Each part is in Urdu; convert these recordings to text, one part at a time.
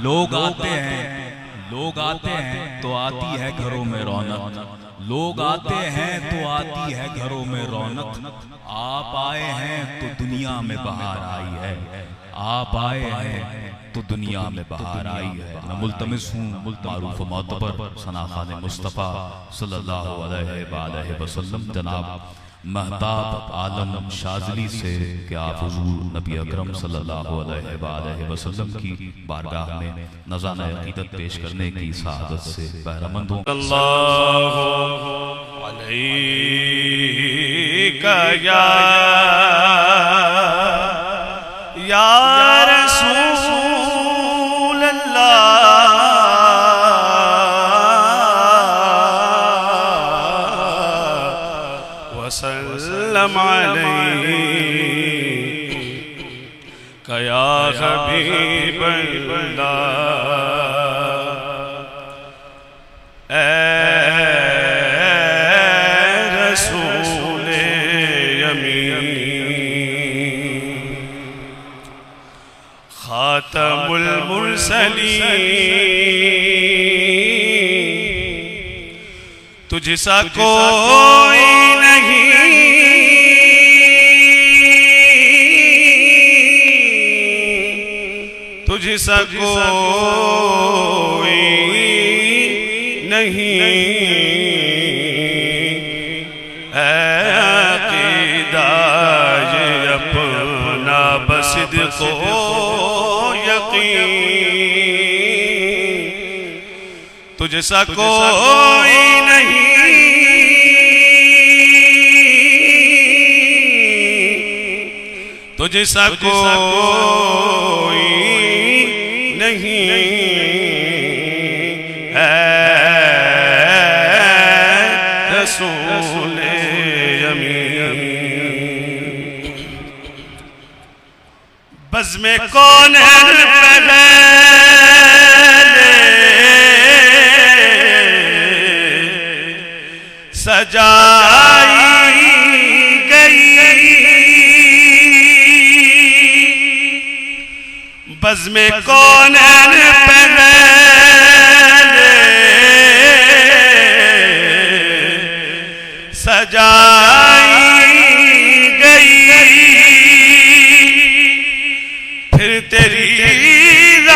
لوگ آتے ہیں تو آتی ہے گھروں میں رونق، لوگ آتے ہیں تو آتی ہے گھروں میں رونق، آپ آئے ہیں تو دنیا میں بہار آئی ہے، آپ آئے ہیں تو دنیا میں بہار آئی ہے۔ میں ملتمس ہوں معروف و معتبر ثنا خان مصطفیٰ صلی اللہ علیہ وآلہ وسلم جناب مہتاب عالم شاذلی سے کہ آپ حضور نبی اکرم صلی اللہ علیہ وآلہ وسلم کی بارگاہ میں نذرانہ عقیدت پیش کرنے کی سعادت سے بہرہ مند ہوں۔ اللہ علیکہ یا رسول اللہ وسلم علیکہ یا حبیب اللہ، اے رسول امین، خاتم المرسلین، تجھ سا کوئی نہیں، تجھ سا کوئی نہیں، اے عقیدہ یہ اپنا بصدق و یقین، تجھ سا کوئی نہیں، تجھ سا کوئی نہیں، اے رسول امین۔ بزم کون پہلے سجائی گئی، بزم کون پہلے سجائی گئی، پھر تیری ذات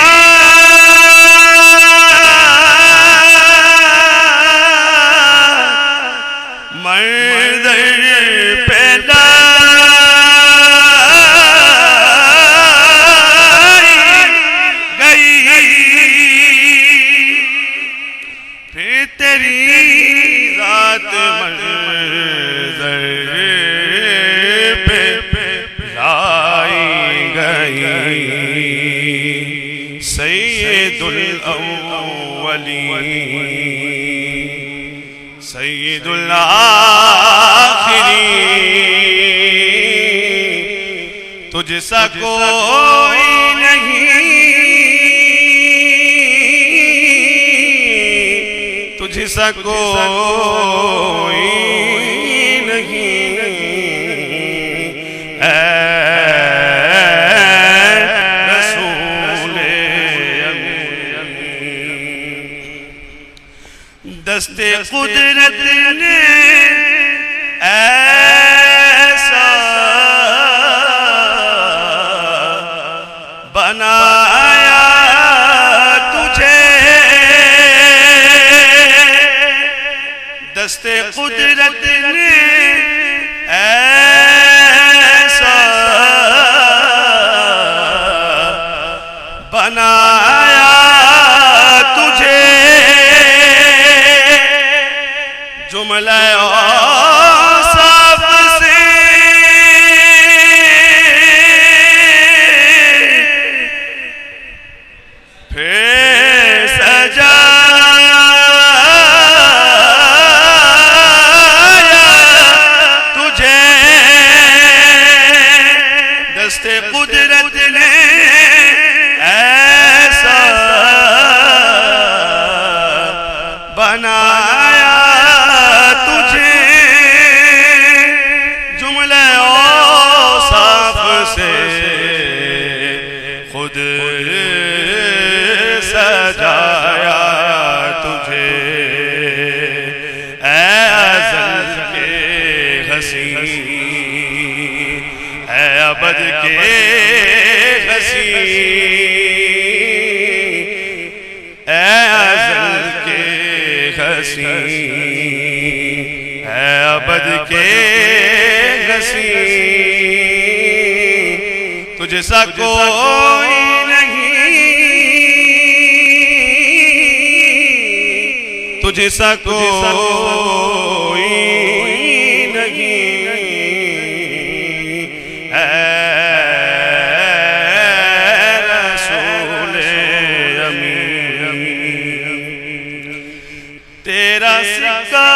مرد پیدا گئی، پھر تیری ذات مرد سید الاولین سید الآخرین، تجھ سا کوئی نہیں، تجھ سا کوئی نہیں، اے دست قدرت نے ایسا بنایا تجھے، دست قدرت نے ایسا بنایا تجھے، جملہ اوصاف سے پھر سجایا تجھے، دست قدرت نے ایسا بنایا تجھے، جملہ اوصاف سے خود سجایا تجھے اے ازل کے حسین اے ابد کے حسین اے ازل کے حسین اے ابد کے حسین تجھ سا کوئی نہیں تجھ سا کوئی نہیں اے رسول امین تیرا سکہ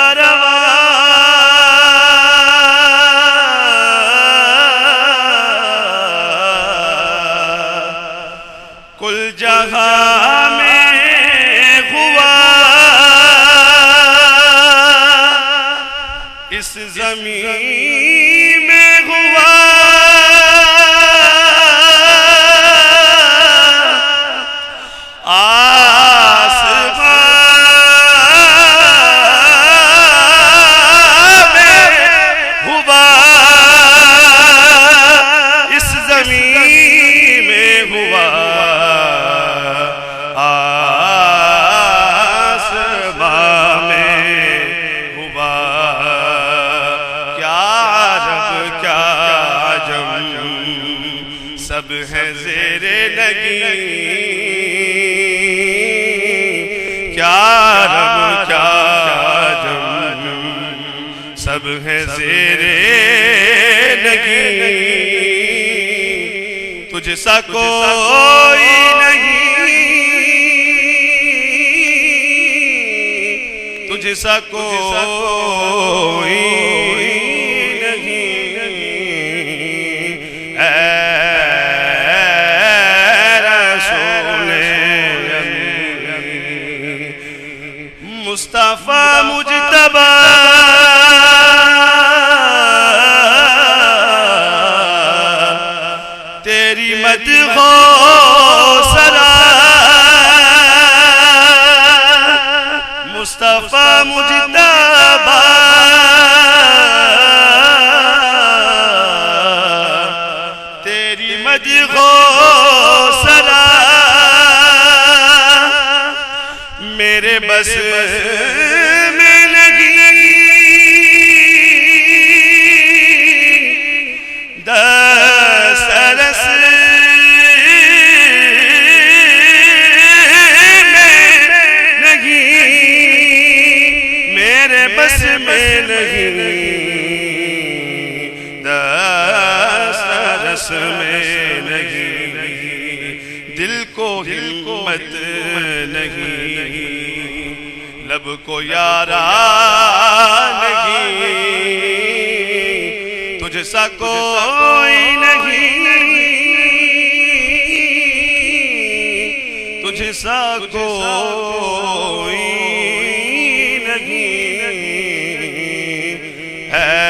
کل جہاں میں ہوا اس زمین میں ہوا آسمان میں ہوا اس زمین میں ہوا آسمان میں ہوا کیا عرب کیا عجم سب ہے زیر نگین کیا عرب کیا عجم سب ہے زیر نگین تجھ سا کوئی نہیں تجھ سا کوئی نہیں اے رسول امین مصطفیٰ مجتبی تیری مدح و ثنا مصطفیٰ مجتبی تیری مدح و ثنا میرے بس میں نہیں دسترس بس میں نہیں دسترس میں نہیں دل کو ہمت نہیں لب کو یارا نہیں تجھ سا کوئی نہیں تجھ سا کوئی نہیں ہے